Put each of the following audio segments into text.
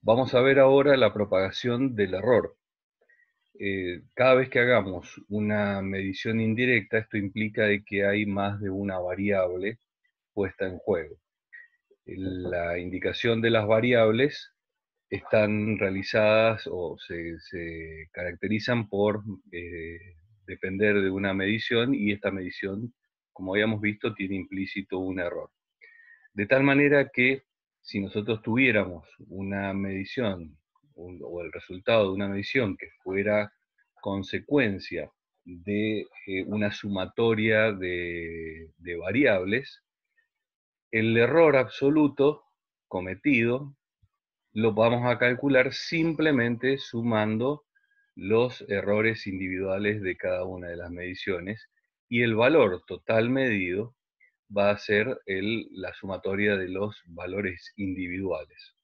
Vamos a ver ahora la propagación del error. Cada vez que hagamos una medición indirecta, esto implica de que hay más de una variable puesta en juego. La indicación de las variables están realizadas o se caracterizan por depender de una medición, y esta medición, como habíamos visto, tiene implícito un error. De tal manera que si nosotros tuviéramos una medición o el resultado de una medición que fuera consecuencia de una sumatoria de variables, el error absoluto cometido lo vamos a calcular simplemente sumando los errores individuales de cada una de las mediciones, y el valor total medido va a ser la sumatoria de los valores individuales.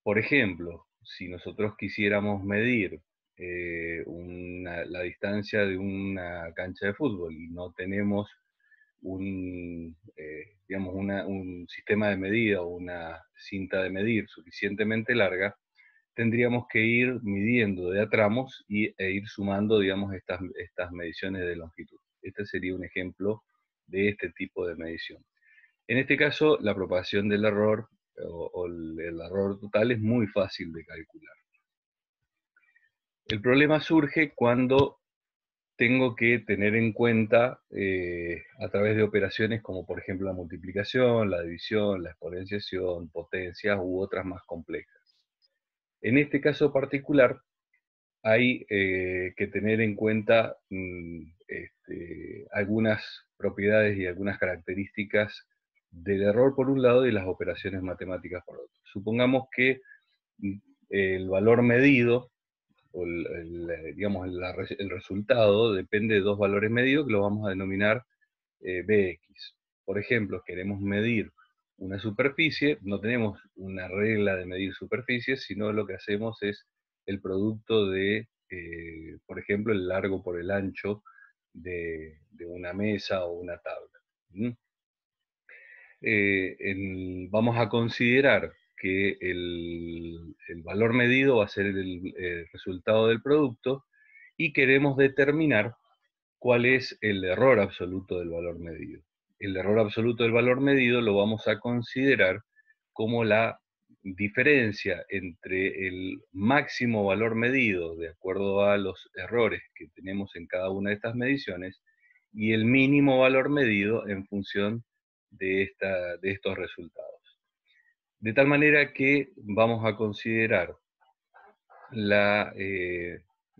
Por ejemplo, si nosotros quisiéramos medir la distancia de una cancha de fútbol y no tenemos digamos un sistema de medida o una cinta de medir suficientemente larga, tendríamos que ir midiendo de a tramos e ir sumando, digamos, estas mediciones de longitud. Este sería un ejemplo de este tipo de medición. En este caso, la propagación del error o el error total es muy fácil de calcular. El problema surge cuando tengo que tener en cuenta a través de operaciones como por ejemplo la multiplicación, la división, la exponenciación, potencias u otras más complejas. En este caso particular hay que tener en cuenta algunas propiedades y algunas características del error por un lado y las operaciones matemáticas por otro. Supongamos que mm, el valor medido o digamos, el resultado depende de dos valores medidos que los vamos a denominar Bx. Por ejemplo, queremos medir una superficie, no tenemos una regla de medir superficies, sino lo que hacemos es el producto de, por ejemplo, el largo por el ancho de una mesa o una tabla. ¿Mm? Vamos a considerar que el valor medido va a ser el resultado del producto, y queremos determinar cuál es el error absoluto del valor medido. El error absoluto del valor medido lo vamos a considerar como la diferencia entre el máximo valor medido, de acuerdo a los errores que tenemos en cada una de estas mediciones, y el mínimo valor medido en función de estos resultados. De tal manera que vamos a considerar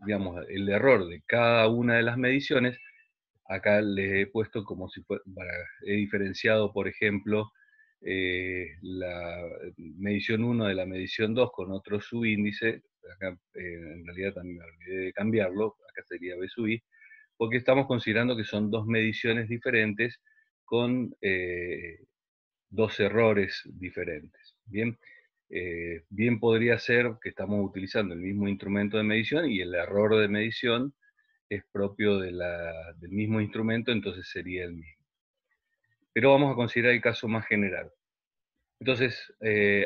digamos, el error de cada una de las mediciones. Acá les he puesto como si fuera, he diferenciado, por ejemplo, la medición 1 de la medición 2 con otro subíndice. Acá en realidad también me olvidé de cambiarlo, acá sería B sub I, porque estamos considerando que son dos mediciones diferentes con dos errores diferentes. Bien, bien podría ser que estamos utilizando el mismo instrumento de medición y el error de medición es propio del mismo instrumento, entonces sería el mismo. Pero vamos a considerar el caso más general. Entonces,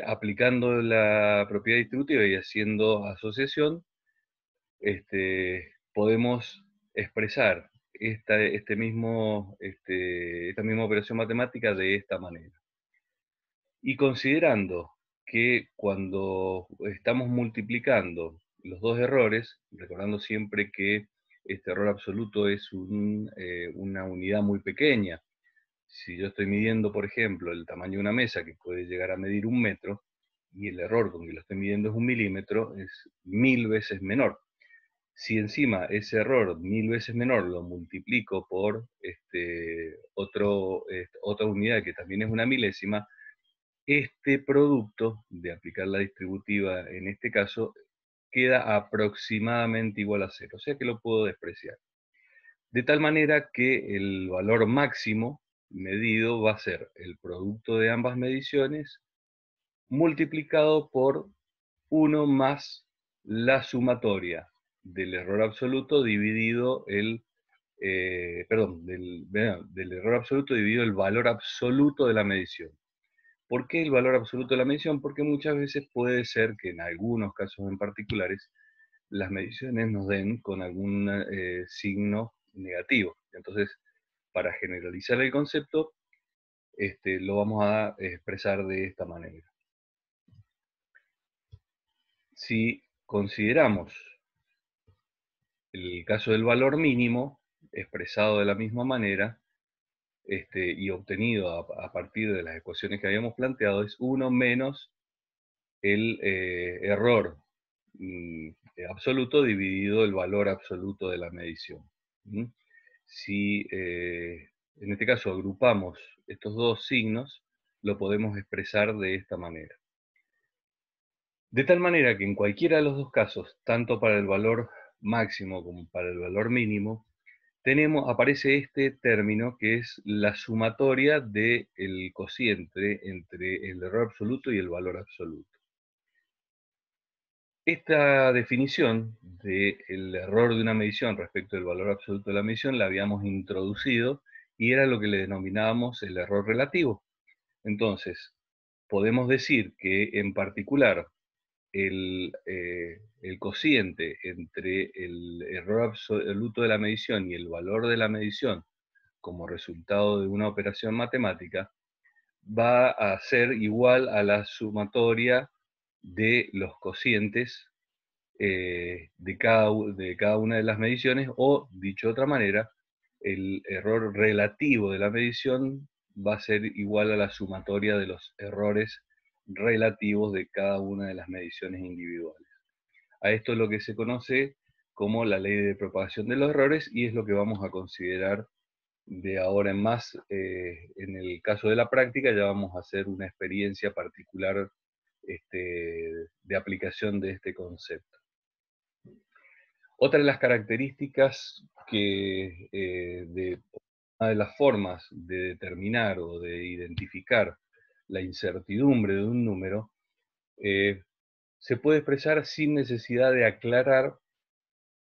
aplicando la propiedad distributiva y haciendo asociación, podemos expresar esta misma operación matemática de esta manera. Y considerando que cuando estamos multiplicando los dos errores, recordando siempre que este error absoluto es una unidad muy pequeña. Si yo estoy midiendo, por ejemplo, el tamaño de una mesa que puede llegar a medir 1 metro, y el error con que lo estoy midiendo es 1 milímetro, es 1000 veces menor. Si encima ese error 1000 veces menor lo multiplico por otra unidad que también es una milésima, este producto de aplicar la distributiva en este caso queda aproximadamente igual a 0, o sea que lo puedo despreciar. De tal manera que el valor máximo medido va a ser el producto de ambas mediciones multiplicado por 1 más la sumatoria del error absoluto dividido del error absoluto dividido el valor absoluto de la medición. ¿Por qué el valor absoluto de la medición? Porque muchas veces puede ser que en algunos casos en particulares las mediciones nos den con algún signo negativo. Entonces, para generalizar el concepto, lo vamos a expresar de esta manera. Si consideramos el caso del valor mínimo, expresado de la misma manera, y obtenido a partir de las ecuaciones que habíamos planteado, es 1 menos el error absoluto dividido el valor absoluto de la medición. ¿Mm? Si en este caso agrupamos estos dos signos, lo podemos expresar de esta manera. De tal manera que en cualquiera de los dos casos, tanto para el valor máximo como para el valor mínimo, aparece este término que es la sumatoria del cociente entre el error absoluto y el valor absoluto. Esta definición del error de una medición respecto del valor absoluto de la medición la habíamos introducido y era lo que le denominábamos el error relativo. Entonces, podemos decir que en particular el cociente entre el error absoluto de la medición y el valor de la medición como resultado de una operación matemática va a ser igual a la sumatoria de los cocientes de cada una de las mediciones, o, dicho de otra manera, el error relativo de la medición va a ser igual a la sumatoria de los errores relativos de cada una de las mediciones individuales. A esto es lo que se conoce como la ley de propagación de los errores, y es lo que vamos a considerar de ahora en más. En el caso de la práctica ya vamos a hacer una experiencia particular de aplicación de este concepto. Otra de las características una de las formas de determinar o de identificar la incertidumbre de un número, se puede expresar sin necesidad de aclarar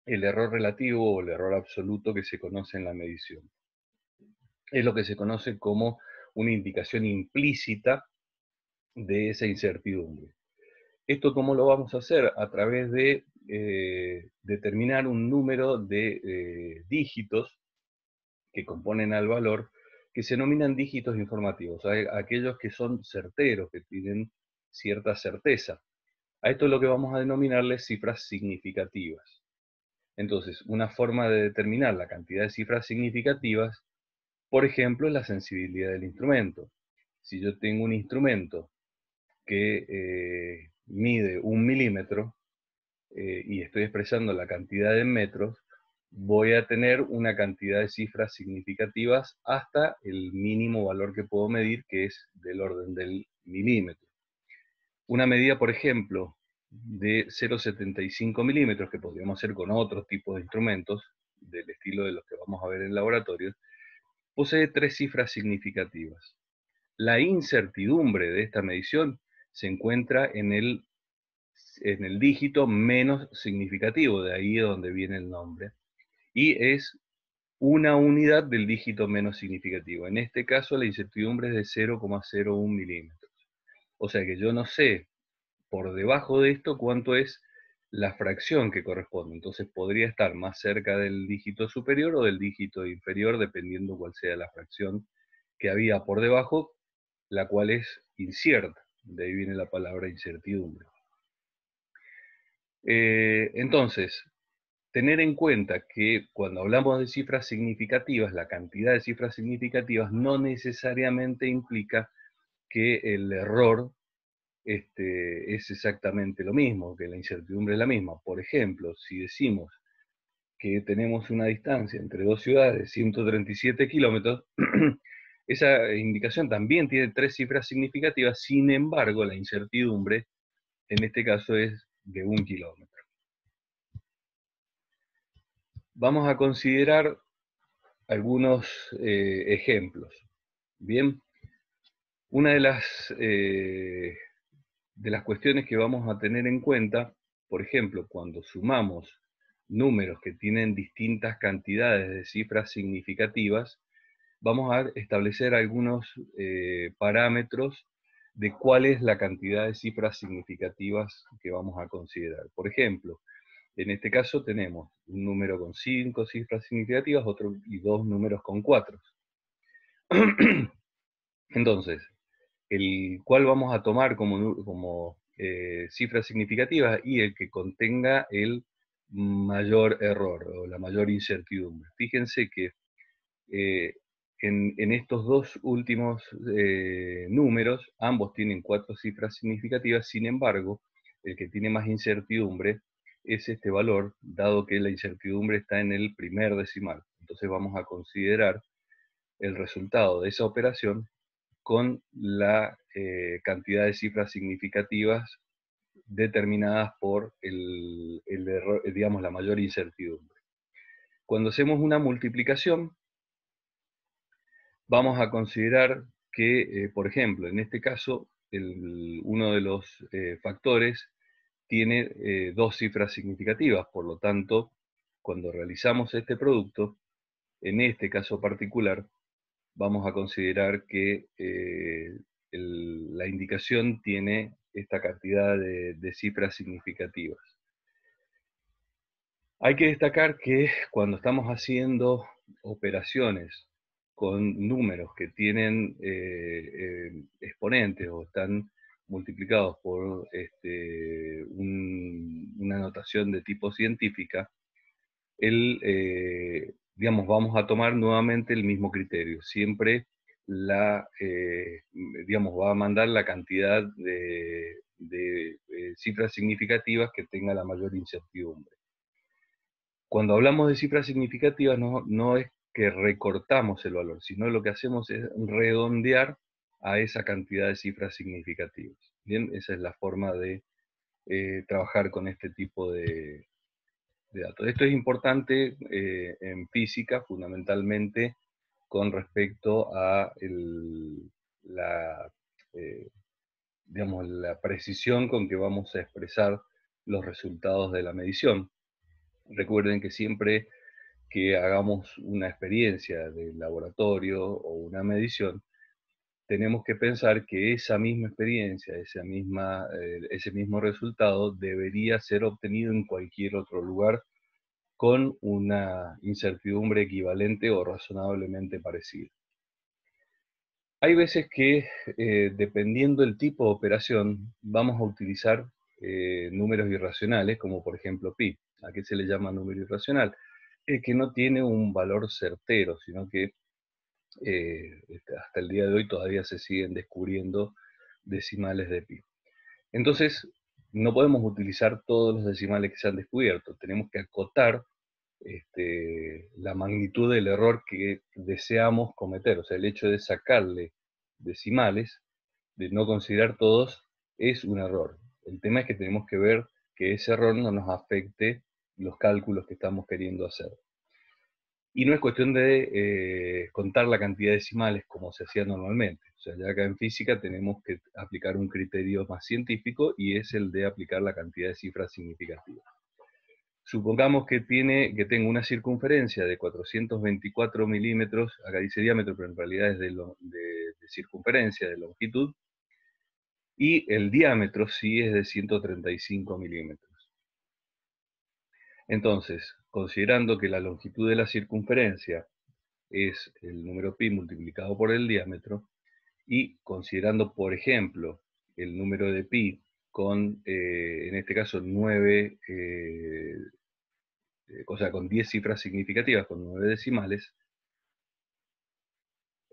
el error relativo o el error absoluto que se conoce en la medición. Es lo que se conoce como una indicación implícita de esa incertidumbre. ¿Esto cómo lo vamos a hacer? A través de determinar un número de dígitos que componen al valor, que se denominan dígitos informativos, aquellos que son certeros, que tienen cierta certeza. A esto es lo que vamos a denominarles cifras significativas. Entonces, una forma de determinar la cantidad de cifras significativas, por ejemplo, es la sensibilidad del instrumento. Si yo tengo un instrumento que mide 1 milímetro y estoy expresando la cantidad de metros, voy a tener una cantidad de cifras significativas hasta el mínimo valor que puedo medir, que es del orden del milímetro. Una medida, por ejemplo, de 0,75 milímetros, que podríamos hacer con otros tipos de instrumentos, del estilo de los que vamos a ver en laboratorios, posee 3 cifras significativas. La incertidumbre de esta medición se encuentra en el dígito menos significativo, de ahí es donde viene el nombre, y es una unidad del dígito menos significativo. En este caso, la incertidumbre es de 0,01 milímetros. O sea que yo no sé por debajo de esto cuánto es la fracción que corresponde. Entonces podría estar más cerca del dígito superior o del dígito inferior, dependiendo cuál sea la fracción que había por debajo, la cual es incierta. De ahí viene la palabra incertidumbre. Entonces, tener en cuenta que cuando hablamos de cifras significativas, la cantidad de cifras significativas no necesariamente implica que el error es exactamente lo mismo, que la incertidumbre es la misma. Por ejemplo, si decimos que tenemos una distancia entre dos ciudades de 137 kilómetros, esa indicación también tiene 3 cifras significativas, sin embargo, la incertidumbre en este caso es de 1 kilómetro. Vamos a considerar algunos ejemplos. Bien, una de las cuestiones que vamos a tener en cuenta, por ejemplo, cuando sumamos números que tienen distintas cantidades de cifras significativas, vamos a establecer algunos parámetros de cuál es la cantidad de cifras significativas que vamos a considerar. Por ejemplo, en este caso tenemos un número con 5 cifras significativas y 2 números con 4. Entonces, el cual vamos a tomar como cifras significativas y el que contenga el mayor error o la mayor incertidumbre. Fíjense que eh, en estos dos últimos números, ambos tienen 4 cifras significativas, sin embargo, el que tiene más incertidumbre es este valor, dado que la incertidumbre está en el primer decimal. Entonces vamos a considerar el resultado de esa operación con la cantidad de cifras significativas determinadas por el error, digamos, la mayor incertidumbre. Cuando hacemos una multiplicación, vamos a considerar que, por ejemplo, en este caso, uno de los factores tiene 2 cifras significativas, por lo tanto, cuando realizamos este producto, en este caso particular, vamos a considerar que la indicación tiene esta cantidad de cifras significativas. Hay que destacar que cuando estamos haciendo operaciones con números que tienen exponentes o están multiplicados por una notación de tipo científica, digamos, vamos a tomar nuevamente el mismo criterio. Siempre digamos, va a mandar la cantidad de cifras significativas que tenga la mayor incertidumbre. Cuando hablamos de cifras significativas, no es que recortamos el valor, sino lo que hacemos es redondear a esa cantidad de cifras significativas. Bien, esa es la forma de trabajar con este tipo de datos. Esto es importante en física, fundamentalmente con respecto a eh, digamos, la precisión con que vamos a expresar los resultados de la medición. Recuerden que siempre que hagamos una experiencia de laboratorio o una medición, tenemos que pensar que esa misma experiencia, ese mismo resultado debería ser obtenido en cualquier otro lugar con una incertidumbre equivalente o razonablemente parecida. Hay veces que, dependiendo del tipo de operación, vamos a utilizar números irracionales, como por ejemplo pi. ¿A qué se le llama número irracional? Que no tiene un valor certero, sino que hasta el día de hoy todavía se siguen descubriendo decimales de pi. Entonces, no podemos utilizar todos los decimales que se han descubierto, tenemos que acotar la magnitud del error que deseamos cometer. O sea, el hecho de sacarle decimales, de no considerar todos, es un error. El tema es que tenemos que ver que ese error no nos afecte los cálculos que estamos queriendo hacer. Y no es cuestión de contar la cantidad de decimales como se hacía normalmente. O sea, ya acá en física tenemos que aplicar un criterio más científico y es el de aplicar la cantidad de cifras significativas. Supongamos que tengo una circunferencia de 424 milímetros, acá dice diámetro, pero en realidad es de circunferencia, de longitud, y el diámetro sí es de 135 milímetros. Entonces, considerando que la longitud de la circunferencia es el número pi multiplicado por el diámetro, y considerando, por ejemplo, el número de pi con, en este caso, 9, o sea, con 10 cifras significativas, con 9 decimales,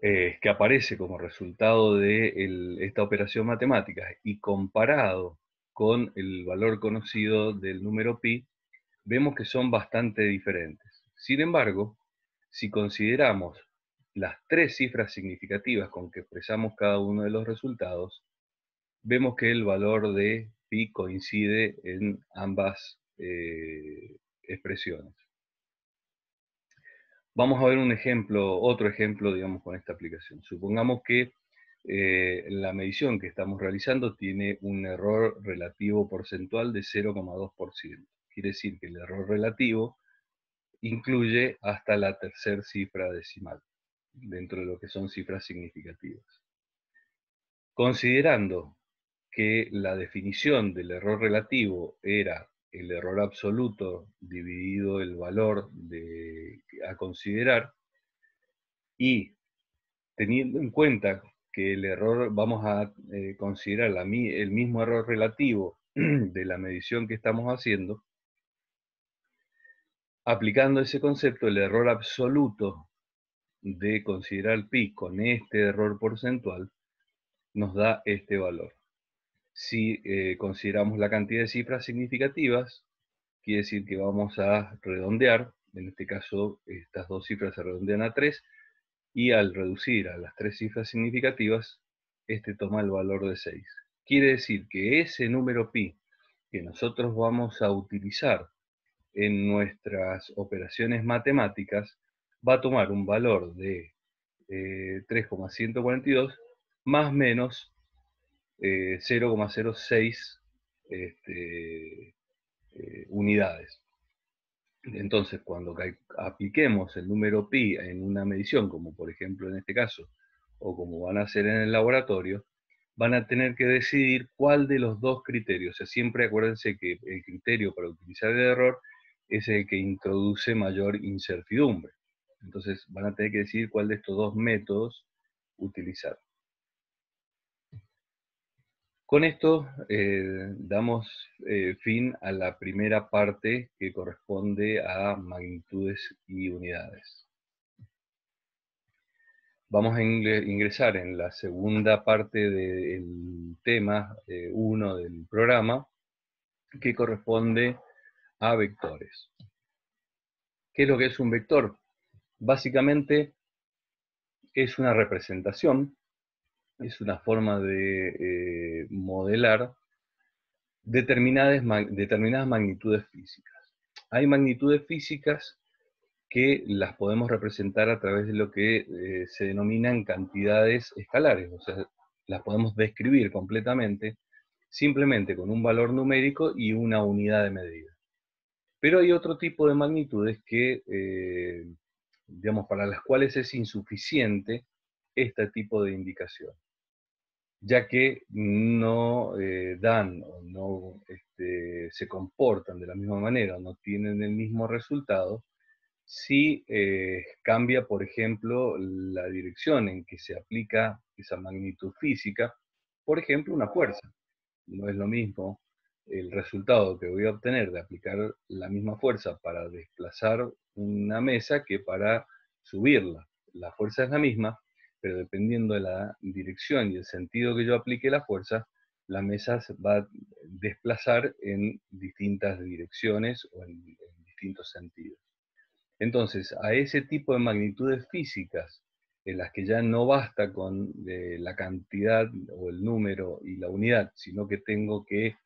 que aparece como resultado de esta operación matemática y comparado con el valor conocido del número pi, vemos que son bastante diferentes. Sin embargo, si consideramos las 3 cifras significativas con que expresamos cada uno de los resultados, vemos que el valor de pi coincide en ambas expresiones. Vamos a ver otro ejemplo, digamos, con esta aplicación. Supongamos que la medición que estamos realizando tiene un error relativo porcentual de 0,2%. Quiere decir que el error relativo incluye hasta la tercera cifra decimal, dentro de lo que son cifras significativas. Considerando que la definición del error relativo era el error absoluto dividido el valor a considerar, y teniendo en cuenta que el error, vamos a considerar el mismo error relativo de la medición que estamos haciendo, aplicando ese concepto, el error absoluto de considerar pi con este error porcentual nos da este valor. Si consideramos la cantidad de cifras significativas, quiere decir que vamos a redondear, en este caso estas dos cifras se redondean a 3, y al reducir a las 3 cifras significativas, este toma el valor de 6. Quiere decir que ese número pi que nosotros vamos a utilizar en nuestras operaciones matemáticas va a tomar un valor de 3,142 más menos 0,06 unidades. Entonces, cuando apliquemos el número pi en una medición, como por ejemplo en este caso, o como van a hacer en el laboratorio, van a tener que decidir cuál de los dos criterios. O sea, siempre acuérdense que el criterio para utilizar el error es el que introduce mayor incertidumbre. Entonces, van a tener que decidir cuál de estos dos métodos utilizar. Con esto damos fin a la primera parte que corresponde a magnitudes y unidades. Vamos a ingresar en la segunda parte del tema 1 del programa, que corresponde a vectores. ¿Qué es lo que es un vector? Básicamente es una representación, es una forma de modelar determinadas magnitudes físicas. Hay magnitudes físicas que las podemos representar a través de lo que se denominan cantidades escalares, o sea, las podemos describir completamente simplemente con un valor numérico y una unidad de medida. Pero hay otro tipo de magnitudes que, digamos, para las cuales es insuficiente este tipo de indicación, ya que no dan o no se comportan de la misma manera, no tienen el mismo resultado si cambia, por ejemplo, la dirección en que se aplica esa magnitud física, por ejemplo, una fuerza. No es lo mismo el resultado que voy a obtener de aplicar la misma fuerza para desplazar una mesa que para subirla. La fuerza es la misma, pero dependiendo de la dirección y el sentido que yo aplique la fuerza, la mesa se va a desplazar en distintas direcciones o en distintos sentidos. Entonces, a ese tipo de magnitudes físicas, en las que ya no basta con la cantidad o el número y la unidad, sino que tengo que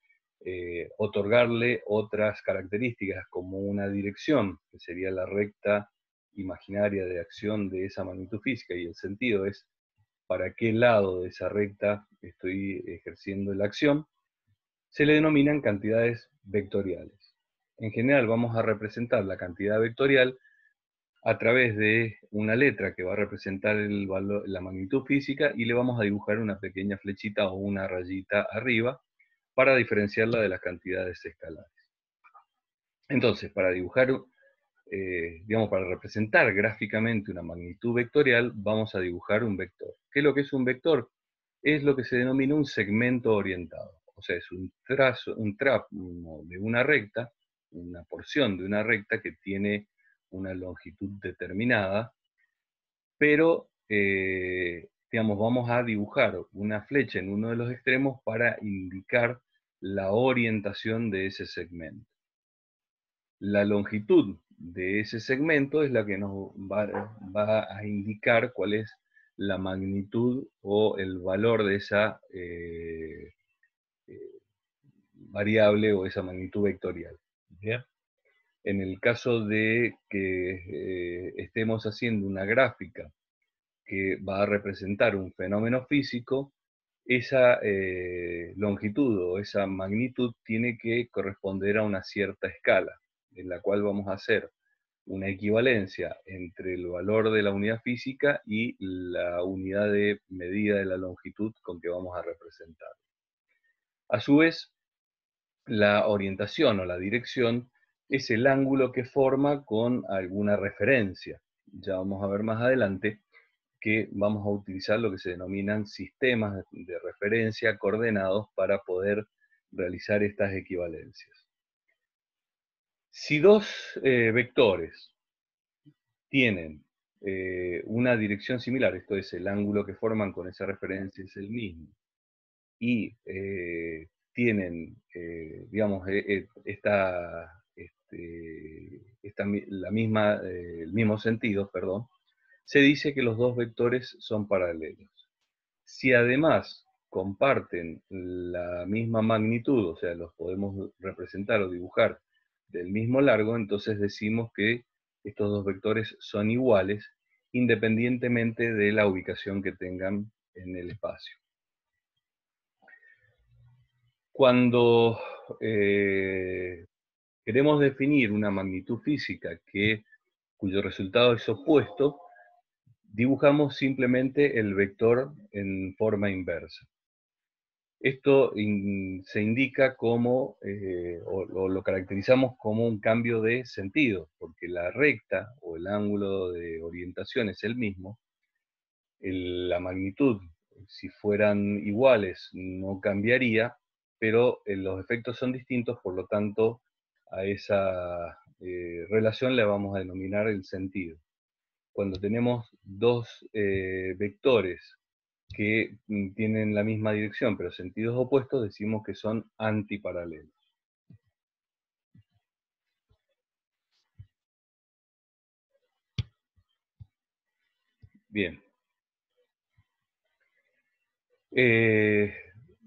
otorgarle otras características como una dirección, que sería la recta imaginaria de acción de esa magnitud física, y el sentido es para qué lado de esa recta estoy ejerciendo la acción, se le denominan cantidades vectoriales. En general vamos a representar la cantidad vectorial a través de una letra que va a representar la magnitud física, y le vamos a dibujar una pequeña flechita o una rayita arriba para diferenciarla de las cantidades escalares. Entonces, para dibujar, digamos, para representar gráficamente una magnitud vectorial, vamos a dibujar un vector. ¿Qué es lo que es un vector? Es lo que se denomina un segmento orientado. O sea, es un trazo de una recta, una porción de una recta que tiene una longitud determinada, pero digamos, vamos a dibujar una flecha en uno de los extremos para indicar la orientación de ese segmento. La longitud de ese segmento es la que nos va a indicar cuál es la magnitud o el valor de esa variable o esa magnitud vectorial. ¿Bien? En el caso de que estemos haciendo una gráfica que va a representar un fenómeno físico, esa longitud o esa magnitud tiene que corresponder a una cierta escala, en la cual vamos a hacer una equivalencia entre el valor de la unidad física y la unidad de medida de la longitud con que vamos a representar. A su vez, la orientación o la dirección es el ángulo que forma con alguna referencia. Ya vamos a ver más adelante que vamos a utilizar lo que se denominan sistemas de referencia coordenados para poder realizar estas equivalencias. Si dos vectores tienen una dirección similar, esto es, el ángulo que forman con esa referencia es el mismo, y tienen, digamos, el mismo sentido, perdón, se dice que los dos vectores son paralelos. Si además comparten la misma magnitud, o sea, los podemos representar o dibujar del mismo largo, entonces decimos que estos dos vectores son iguales independientemente de la ubicación que tengan en el espacio. Cuando queremos definir una magnitud física cuyo resultado es opuesto, dibujamos simplemente el vector en forma inversa. Esto se indica como, o lo caracterizamos como un cambio de sentido, porque la recta o el ángulo de orientación es el mismo, la magnitud, si fueran iguales, no cambiaría, pero los efectos son distintos, por lo tanto, a esa relación le vamos a denominar el sentido. Cuando tenemos dos vectores que tienen la misma dirección, pero sentidos opuestos, decimos que son antiparalelos. Bien.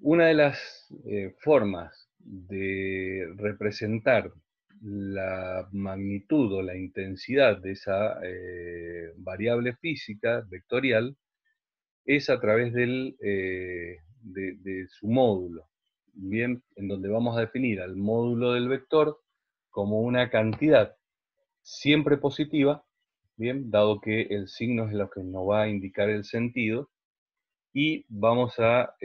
Una de las formas de representar la magnitud o la intensidad de esa variable física vectorial es a través de su módulo, bien, en donde vamos a definir al módulo del vector como una cantidad siempre positiva, bien, dado que el signo es lo que nos va a indicar el sentido, y vamos a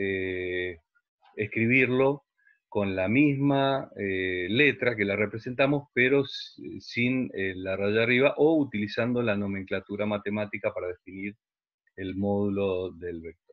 escribirlo con la misma letra que la representamos, pero sin la raya arriba, o utilizando la nomenclatura matemática para definir el módulo del vector.